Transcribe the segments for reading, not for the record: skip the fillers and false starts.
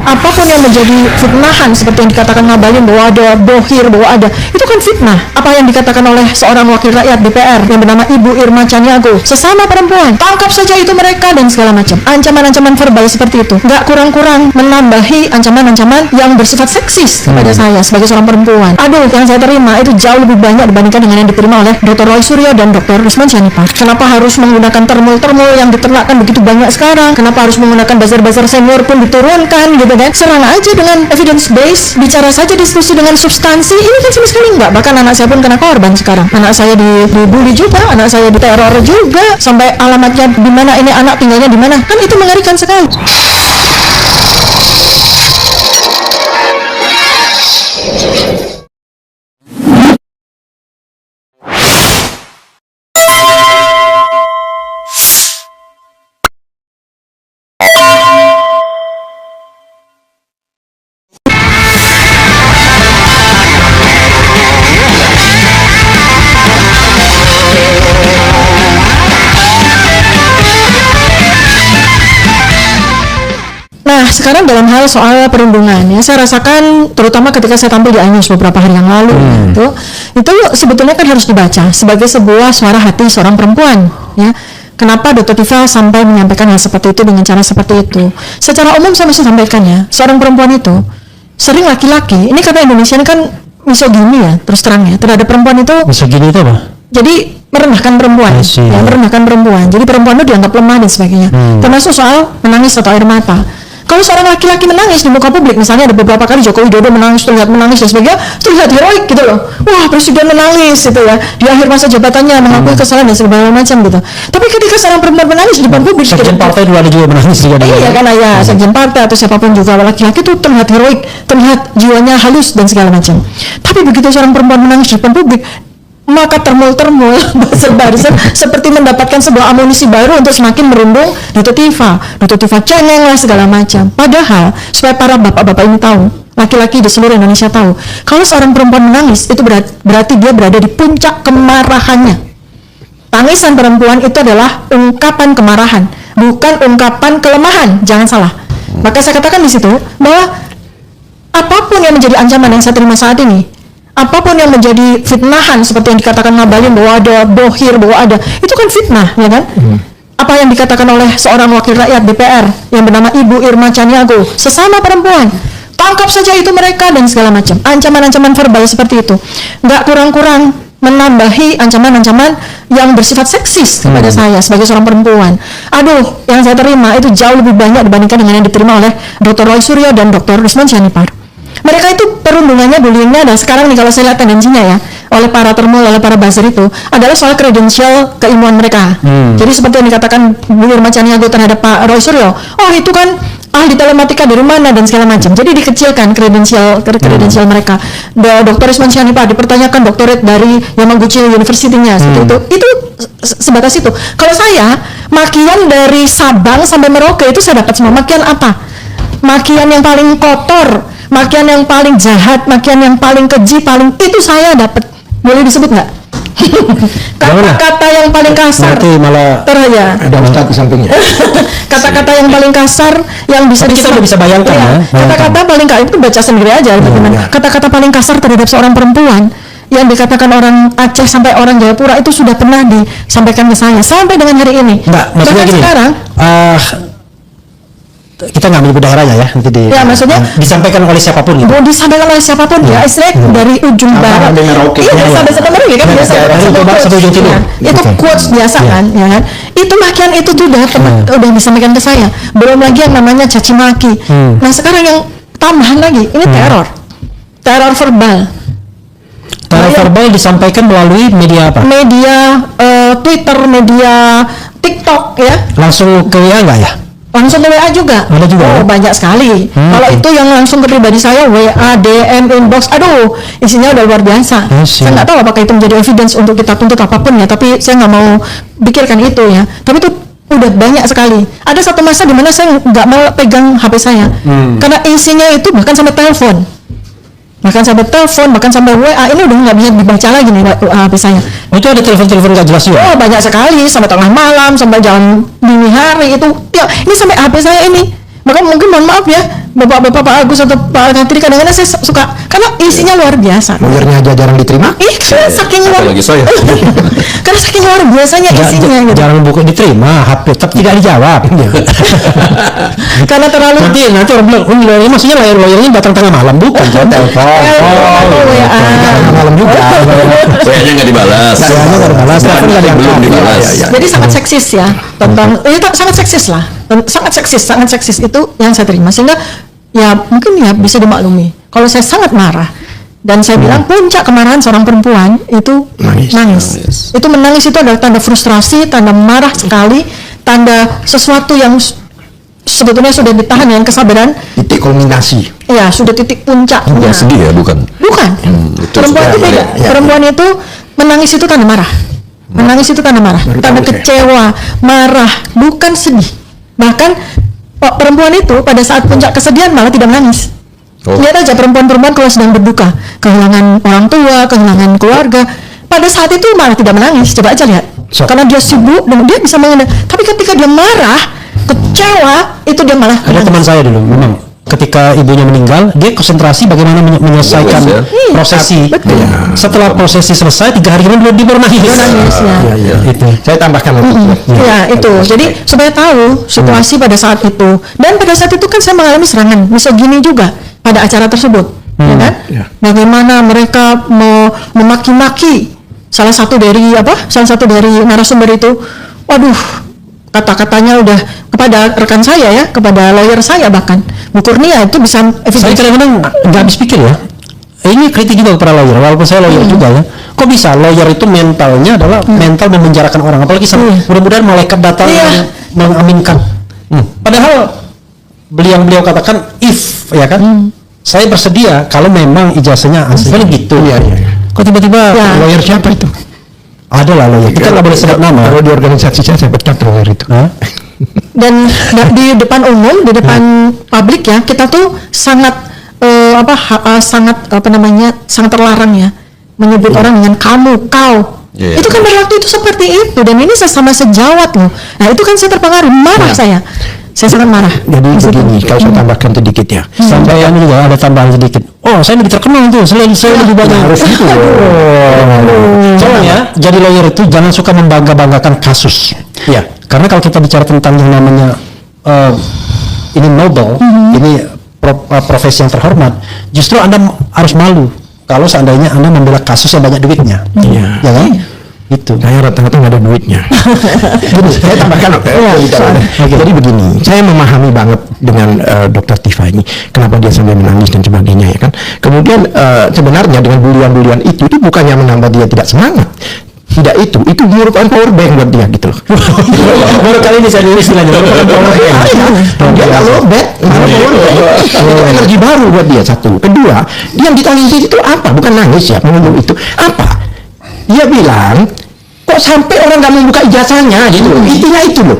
apapun yang menjadi fitnahan seperti yang dikatakan Ngabalin bahwa ada bohir, bahwa ada, itu kan fitnah. Apa yang dikatakan oleh seorang wakil rakyat DPR yang bernama Ibu Irma Caniago, sesama perempuan, tangkap saja itu mereka dan segala macam. Ancaman-ancaman verbal seperti itu nggak kurang-kurang menambahi ancaman-ancaman yang bersifat seksis kepada saya sebagai seorang perempuan. Aduh, yang saya terima itu jauh lebih banyak dibandingkan dengan yang diterima oleh Dr. Roy Suryo dan Dr. Risman Syahnipa. Kenapa harus menggunakan termul-termul yang diternakan begitu banyak sekarang? Kenapa harus menggunakan buzzer-buzzer senior pun diturunkan gitu kan? Serang aja dengan evidence base, bicara saja diskusi dengan substansi. Ini kan sama sekali enggak. Bahkan anak saya pun kena korban sekarang. Anak saya dibully juga, anak saya diteror juga, sampai alamatnya di mana, ini anak tinggalnya di mana. Kan itu mengerikan sekali. Nah, sekarang dalam hal soal perundungan ya, saya rasakan terutama ketika saya tampil di iNews beberapa hari yang lalu itu sebetulnya kan harus dibaca sebagai sebuah suara hati seorang perempuan ya. Kenapa Dr. Tifa sampai menyampaikan hal seperti itu dengan cara seperti itu? Secara umum saya bisa sampaikan ya, seorang perempuan itu sering laki-laki, ini kata Indonesia ini kan misogini ya, terus terang ya, terhadap perempuan itu. Misogini itu apa? Jadi merendahkan perempuan, ya, merendahkan perempuan. Jadi perempuan itu dianggap lemah dan sebagainya. Termasuk soal menangis atau air mata. Kalau seorang laki-laki menangis di muka publik, misalnya ada beberapa kali Joko Widodo terlihat menangis dan sebagainya, terlihat heroik gitu loh. Wah, presiden menangis gitu ya, di akhir masa jabatannya mengakui kesalahan dan segala macam gitu. Tapi ketika seorang perempuan menangis di depan publik, sekjen partai dulu ada juga menangis juga. Iya kan, ya sekjen partai atau siapapun juga, laki-laki itu terlihat heroik, terlihat jiwanya halus dan segala macam. Tapi begitu seorang perempuan menangis di depan publik, maka termul-termul, buzzer-buzzer seperti mendapatkan sebuah amunisi baru untuk semakin merundung Dr. Tifa cengeng lah segala macam. Padahal supaya para bapak-bapak ini tahu, laki-laki di seluruh Indonesia tahu, kalau seorang perempuan menangis itu berarti dia berada di puncak kemarahannya. Tangisan perempuan itu adalah ungkapan kemarahan, bukan ungkapan kelemahan. Jangan salah. Maka saya katakan di situ bahwa apapun yang menjadi ancaman yang saya terima saat ini, apapun yang menjadi fitnahan seperti yang dikatakan Ngabalin bahwa ada bohir, bahwa ada, itu kan fitnah, ya kan? Apa yang dikatakan oleh seorang wakil rakyat DPR yang bernama Ibu Irma Caniago, sesama perempuan, tangkap saja itu mereka dan segala macam. Ancaman-ancaman verbal seperti itu nggak kurang-kurang menambahi ancaman-ancaman yang bersifat seksis kepada saya sebagai seorang perempuan. Aduh, yang saya terima itu jauh lebih banyak dibandingkan dengan yang diterima oleh Dr. Roy Suryo dan Dr. Risman Syahnipa. Mereka itu perundungannya, bullyingnya, dan sekarang nih kalau saya lihat tendensinya ya, oleh para termul, oleh para buzzer itu adalah soal kredensial keilmuan mereka. Jadi seperti yang dikatakan Bu Irma Caniago terhadap Pak Roy Suryo, oh itu kan ahli telematika dari mana dan segala macam. Jadi dikecilkan kredensial mereka. Dr. Risman Syahnipa dipertanyakan doktorat dari Yamaguchi University-nya, seperti itu sebatas itu. Kalau saya, makian dari Sabang sampai Merauke itu saya dapat semua. Makian apa? Makian yang paling kotor, makian yang paling jahat, makian yang paling keji, itu saya dapat. Boleh disebut nggak? Kata-kata yang paling kasar. Nanti malah ada ustadz di sampingnya. Kata-kata yang paling kasar yang bisa kita bisa bayangkan ya. Kata-kata paling kasar itu baca sendiri aja bagaimana. Kata-kata paling kasar terhadap seorang perempuan yang dikatakan orang Aceh sampai orang Jayapura itu sudah pernah disampaikan ke saya sampai dengan hari ini. Mbak, maksudnya gini. Sekarang kita nggak menyebut daerahnya ya, nanti maksudnya disampaikan oleh siapapun gitu. Disampaikan oleh siapapun ya, dari ujung barat. Iya, sampai Merauke kan biasa. Sampai ujung timur. Itu quotes biasa kan, ya kan? Itu makian itu udah disampaikan ke saya. Belum lagi yang namanya caci maki. Nah, sekarang yang tambahan lagi, ini teror verbal. Teror verbal disampaikan melalui media apa? Media Twitter, media TikTok ya. Langsung ke WA nggak ya? Langsung ke WA juga. Ada juga. Oh, banyak sekali. Kalau itu yang langsung ke pribadi saya, WA, DM, inbox, aduh, isinya udah luar biasa. Saya nggak tahu apakah itu menjadi evidence untuk kita tuntut apapun ya, tapi saya nggak mau pikirkan itu ya. Tapi itu udah banyak sekali. Ada satu masa di mana saya nggak mau pegang HP saya, karena isinya itu bahkan sampai telepon. Bahkan sampai WA, ini udah nggak bisa dibaca lagi nih HP saya. Itu ada telepon-telepon nggak jelas juga? Oh, banyak sekali, sampai tengah malam, sampai jam dini hari itu. Ya, ini sampai HP saya ini. Maka mungkin mohon maaf ya, Bapak-bapak Pak Agus atau Pak Katri, kadang-kadang saya suka karena isinya luar biasa. Lawyernya aja jarang diterima. Karena saking luar. Apalagi saya. Karena saking luar biasanya isinya gitu. Jarang buku diterima, HP tetap tidak dijawab. Karena terlalu nanti orang bilang, lawyernya maksudnya lawyernya datang tengah malam, bukan kan? Telepon. Malam juga. Kayaknya nggak dibalas. Kayaknya nggak dibalas. Telepon nggak diangkat. Belum dibalas. Jadi sangat seksis ya tentang sangat seksis lah, sangat seksis itu yang saya terima, sehingga ya mungkin ya bisa dimaklumi kalau saya sangat marah dan saya bilang puncak kemarahan seorang perempuan itu nangis. Itu menangis itu adalah tanda frustrasi, tanda marah sekali, tanda sesuatu yang sebetulnya sudah ditahan dengan kesabaran. Titik kulminasi. Ya sudah titik puncaknya. Bukan sedih ya, bukan. Itu perempuan itu sudah, beda. ya. Perempuan itu menangis itu tanda marah. Menangis itu tanda marah, tanda kecewa, marah, bukan sedih. Bahkan perempuan itu pada saat puncak kesedihan malah tidak menangis. Lihat aja perempuan-perempuan kalau sedang berduka, kehilangan orang tua, kehilangan keluarga, pada saat itu malah tidak menangis. Coba aja lihat, karena dia sibuk dan dia bisa mengendalikan. Tapi ketika dia marah, kecewa, itu dia malah Ada menangis. teman saya dulu, memang ketika ibunya meninggal, dia konsentrasi bagaimana menyelesaikan prosesi. Betul. Setelah prosesi selesai, 3 hari kemudian dia baru nangis. Iya. Itu. Saya tambahkan Ya itu, jadi supaya tahu situasi pada saat itu. Dan pada saat itu kan saya mengalami serangan misogini juga pada acara tersebut, ya kan? Ya. Bagaimana mereka memaki-maki salah satu dari narasumber itu, waduh, kata-katanya udah kepada rekan saya ya, kepada lawyer saya bahkan, Bu Kurnia itu bisa Saya kadang-kadang nggak habis pikir ya. Ini kritik juga kepada lawyer, walaupun saya lawyer juga ya. Kok bisa lawyer itu mentalnya adalah mental memenjarakan orang, apalagi mudah-mudahan malaikat datang mengaminkan. Padahal beliau katakan if ya kan, saya bersedia kalau memang ijazahnya asli kan gitu. Iya. Kok tiba-tiba Lawyer siapa itu? ada lah lawyer. Kita nggak boleh sebut nama. Kalau di organisasi saya pecat lawyer itu. dan di depan umum, di depan publik ya, kita tuh sangat sangat terlarang ya menyebut orang dengan kamu, kau. Yeah. Itu kan berlaku itu seperti itu, dan ini sesama sejawat loh. Nah itu kan saya terpengaruh, marah saya sangat marah. Jadi begini, kalau saya tambahkan sedikit ya. Sampai yang juga ada tambahan sedikit. Oh, saya lebih terkenal tuh, saya lebih banyak. Harus gitu. Jangan ya, jadi lawyer itu jangan suka membangga-banggakan kasus. Iya. Karena kalau kita bicara tentang yang namanya ini noble, ini profesi yang terhormat, justru Anda harus malu kalau seandainya Anda membela kasus yang banyak duitnya. Iya. Ya kan? Itu. Saya rata-rata nggak ada duitnya. Gini, saya tambahkan. Jadi begini, saya memahami banget dengan Dr. Tifa ini, kenapa dia sampai menangis dan sebagainya ya kan. Kemudian sebenarnya dengan bulian-bulian itu bukannya menambah dia tidak semangat. Tidak, itu merupakan power bank buat dia gitu loh. Baru kali ini saya nulis istilahnya. Dia nggak lowbat, itu energi baru buat dia, satu. Kedua, dia yang ditangisi itu apa? Bukan nangis ya, mengeluh itu apa? Dia bilang, kok sampai orang nggak membuka ijazahnya gitu loh. Intinya itu loh,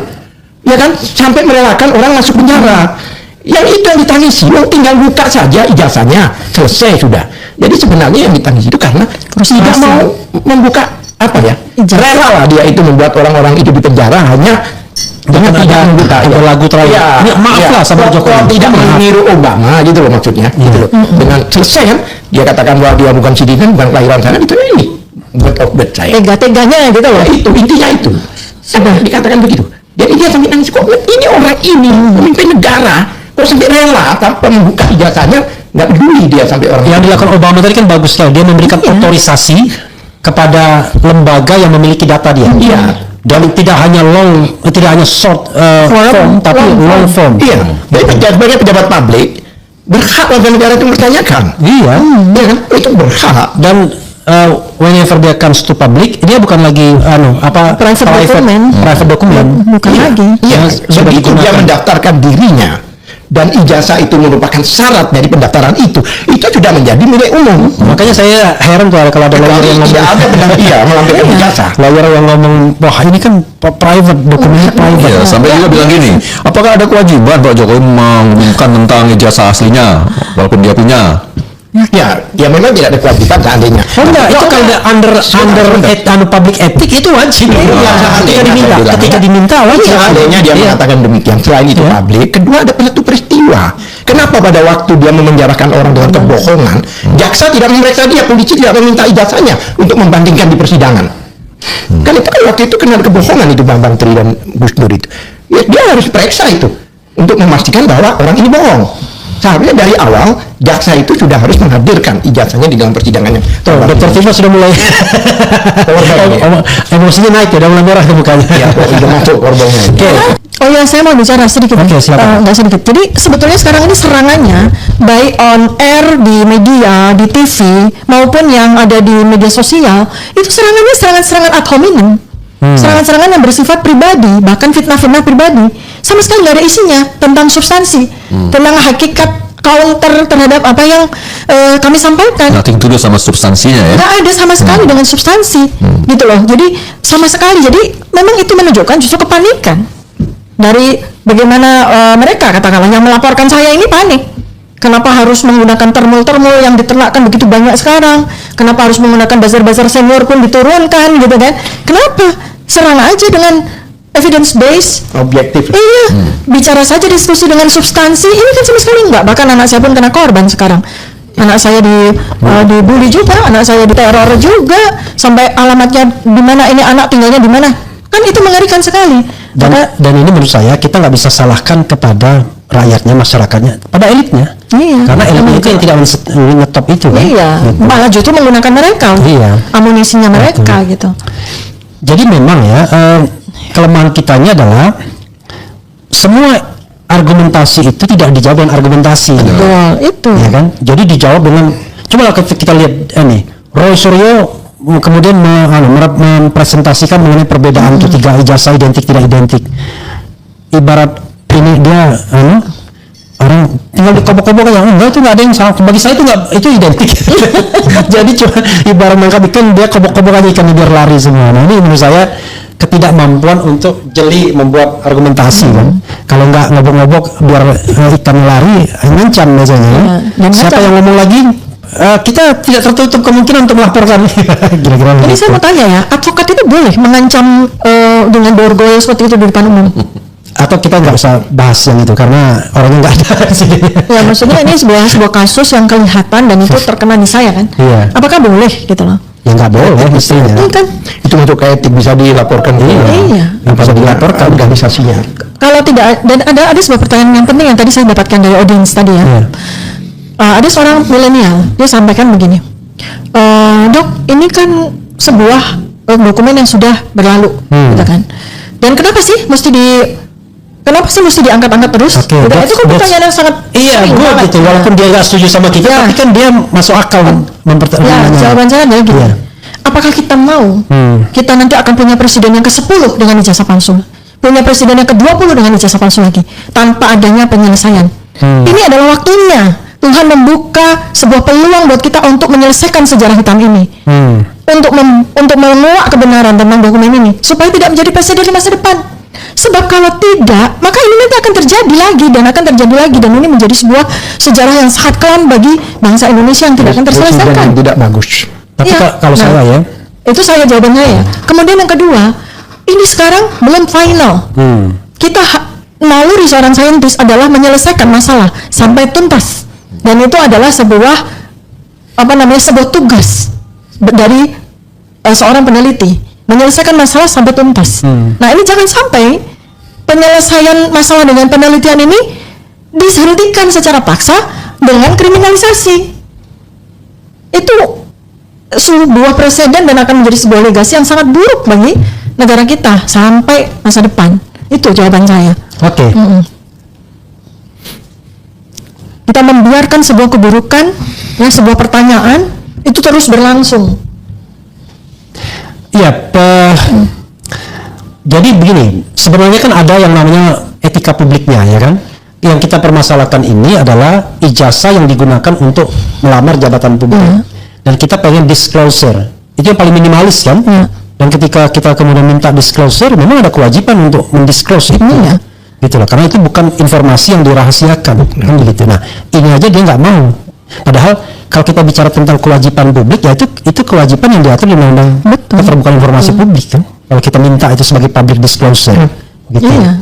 ya kan, sampai merelakan orang masuk penjara. Yang itu yang ditangisi, tinggal buka saja ijazahnya, selesai sudah. Jadi sebenarnya yang ditangisi itu karena tidak mau membuka apa ya, rela lah dia itu membuat orang-orang itu di penjara hanya dengan tidak membuka lagu terakhir. Ya, maaf lah sama Jokowi, tidak meniru Obama gitu loh maksudnya. Gitu loh. Dengan selesai kan, dia katakan bahwa dia bukan sidinan, bukan kelahiran sana, itu ini buat outbet saya. Tega-teganya gitu loh. Itu intinya itu. Sudah dikatakan begitu. Jadi dia sampai nangis, kok ini orang ini pemimpin negara, kok sampai rela tanpa membuka ijazahnya, nggak peduli dia sampai orang. Yang dilakukan Obama tadi kan bagus sekali, dia memberikan otorisasi kepada lembaga yang memiliki data dia. Iya. Dan tidak hanya short form, tapi long form. Iya. Jadi sebagai pejabat publik berhak warga negara itu mempertanyakan. Iya. Iya kan? Itu berhak. Dan whenever dia comes to public, dia bukan lagi private document. Bukan lagi. Iya. Sudah Begitu dia digunakan. mendaftarkan dirinya dan ijazah itu merupakan syarat dari pendaftaran itu sudah menjadi milik umum. Makanya saya heran tuh kalau ada lawyer yang Tidak ngomong, ada melampirkan ijazah. lawyer yang ngomong, wah ini kan private, dokumennya private. Iya, sampai juga bilang gini, apakah ada kewajiban Pak Jokowi mengumumkan tentang ijazah aslinya walaupun dia punya? Ya memang tidak ada kewajiban seandainya. Oh enggak, itu kalau under public ethic itu wajib. Ketika diminta wajib. Seandainya dia mengatakan demikian. Selain itu publik, kedua ada satu peristiwa. Kenapa pada waktu dia memenjarakan orang dengan kebohongan, jaksa tidak memeriksa dia, polisi tidak meminta ijazahnya untuk membandingkan di persidangan? Kan itu kan waktu itu kenal kebohongan itu Bambang Tri dan Gus Dur itu. Ya, dia harus periksa itu untuk memastikan bahwa orang ini bohong. Seharusnya dari awal jaksa itu sudah harus menghadirkan ijazahnya di dalam persidangan yang Dr. Tima sudah mulai emosinya naik ya, udah mulai merah ke mukanya. ya, sudah masuk korbannya. Oke. Oh ya, saya mau bicara sedikit. Oke, silakan. Nggak sedikit. Jadi sebetulnya sekarang ini serangannya baik on air di media, di TV maupun yang ada di media sosial, itu serangannya serangan-serangan ad hominem. Serangan-serangan yang bersifat pribadi, bahkan fitnah-fitnah pribadi, sama sekali nggak ada isinya tentang substansi, tentang hakikat counter terhadap apa yang kami sampaikan. Nothing to do sama substansinya ya. Nggak ada sama sekali dengan substansi, gitu loh. Jadi sama sekali. Jadi memang itu menunjukkan justru kepanikan dari bagaimana mereka katakanlah yang melaporkan saya ini panik. Kenapa harus menggunakan termul-termul yang diternakan begitu banyak sekarang? Kenapa harus menggunakan buzzer-buzzer senior pun diturunkan gitu kan? Kenapa? Serang aja dengan evidence base, Objektif. iya, bicara saja diskusi dengan substansi. Ini kan sama sekali enggak. Bahkan anak saya pun kena korban sekarang. Anak saya dibully juga, anak saya diteror juga, sampai alamatnya di mana, ini anak tinggalnya di mana. Kan itu mengerikan sekali. Dan ini menurut saya kita nggak bisa salahkan kepada rakyatnya, masyarakatnya, pada elitnya. Iya. Karena elitnya itu yang tidak mengetop itu kan. Iya, Gitu. malah justru menggunakan mereka, Iya. amunisinya mereka gitu. Jadi memang ya kelemahan kitanya adalah semua argumentasi itu tidak dijawab dengan argumentasi. Betul, itu. Ya kan? Jadi dijawab dengan, coba kita lihat ini Roy Suryo kemudian mempresentasikan mengenai perbedaan ketiga ijazah identik tidak identik. Ibarat ini dia orang tinggal dikobok-kobok aja, enggak itu nggak ada yang salah, bagi saya itu nggak, itu identik. Jadi cuma ibarat menangkap ikan, dia kobok-kobok aja ikan biar lari semua. Nah ini menurut saya ketidakmampuan untuk jeli membuat argumentasi kan. Kalau nggak ngobok-ngobok biar ikan lari, ngancam biasanya. dan Siapa yang ngomong lagi, kita tidak tertutup kemungkinan untuk melaporkan. Kira-kira Jadi saya mau tanya ya, advokat itu boleh mengancam dengan borgol seperti itu di depan umum? Atau kita nggak usah bahas yang itu karena orangnya nggak ada di sini. Ya maksudnya ini sebuah kasus yang kelihatan dan itu terkena di saya kan. Iya. Apakah boleh gitu loh? Ya nggak boleh mestinya. Ini kan Itu masuk ke etik, bisa dilaporkan. Iya. Bisa dilaporkan organisasinya. kalau tidak, dan ada sebuah pertanyaan yang penting yang tadi saya dapatkan dari audiens tadi ya. Iya. Ada seorang milenial, dia sampaikan begini, Dok, ini kan sebuah dokumen yang sudah berlalu, gitu kan. Dan kenapa sih mesti diangkat-angkat terus? Oke, Gitu. Itu kan pertanyaan yang sangat iya, sering gue banget. gitu. Walaupun dia nggak setuju sama kita, Ya. tapi kan dia masuk akal Ya, mempertanyakannya. jawaban saya adalah gini. Iya. Apakah kita mau kita nanti akan punya presiden yang ke-10 dengan ijazah palsu, punya presiden yang ke-20 dengan ijazah palsu lagi, tanpa adanya penyelesaian? Ini adalah waktunya Tuhan membuka sebuah peluang buat kita untuk menyelesaikan sejarah hitam ini, untuk menguak kebenaran tentang dokumen ini, supaya tidak menjadi presiden di masa depan. Sebab kalau tidak, maka ini nanti akan terjadi lagi dan ini menjadi sebuah sejarah yang sangat kelam bagi bangsa Indonesia yang tidak akan terselesaikan. Presiden yang tidak bagus. Tapi Iya. kalau Nah, saya ya, itu saya jawabannya ya. Kemudian yang kedua, ini sekarang belum final. Kita naluri seorang saintis adalah menyelesaikan masalah sampai tuntas, dan itu adalah sebuah sebuah tugas dari seorang peneliti, menyelesaikan masalah sampai tuntas. Nah ini jangan sampai penyelesaian masalah dengan penelitian ini dihentikan secara paksa dengan kriminalisasi. Itu sebuah presiden dan akan menjadi sebuah legasi yang sangat buruk bagi negara kita sampai masa depan. Itu jawaban saya. oke. Kita membiarkan sebuah keburukan, sebuah pertanyaan itu terus berlangsung. Iya, jadi begini, sebenarnya kan ada yang namanya etika publiknya ya kan. Yang kita permasalahkan ini adalah ijazah yang digunakan untuk melamar jabatan publik. Dan kita pengen disclosure, itu yang paling minimalis kan. Dan ketika kita kemudian minta disclosure, memang ada kewajiban untuk mendisclose itu. Gitu loh, karena itu bukan informasi yang dirahasiakan kan begitu. Nah ini aja dia nggak mau, padahal kalau kita bicara tentang kewajiban publik ya itu kewajiban yang diatur di Undang-Undang Keterbukaan Informasi Publik kan. Kalau kita minta itu sebagai public disclosure, gitu. Iya.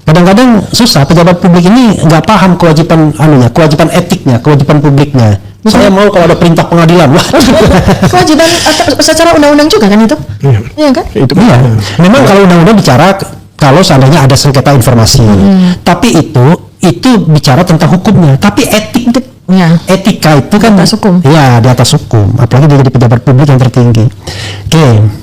Kadang-kadang susah pejabat publik ini nggak paham kewajiban kewajiban etiknya, kewajiban publiknya. Saya mau kalau ada perintah pengadilan, wah. Kewajiban secara undang-undang juga kan itu? Iya kan? Itu Iya. Memang kalau undang-undang bicara kalau seandainya ada sengketa informasi, tapi itu bicara tentang hukumnya, tapi etika itu kan Di atas hukum. Iya, di atas hukum, apalagi dia jadi pejabat publik yang tertinggi. Oke.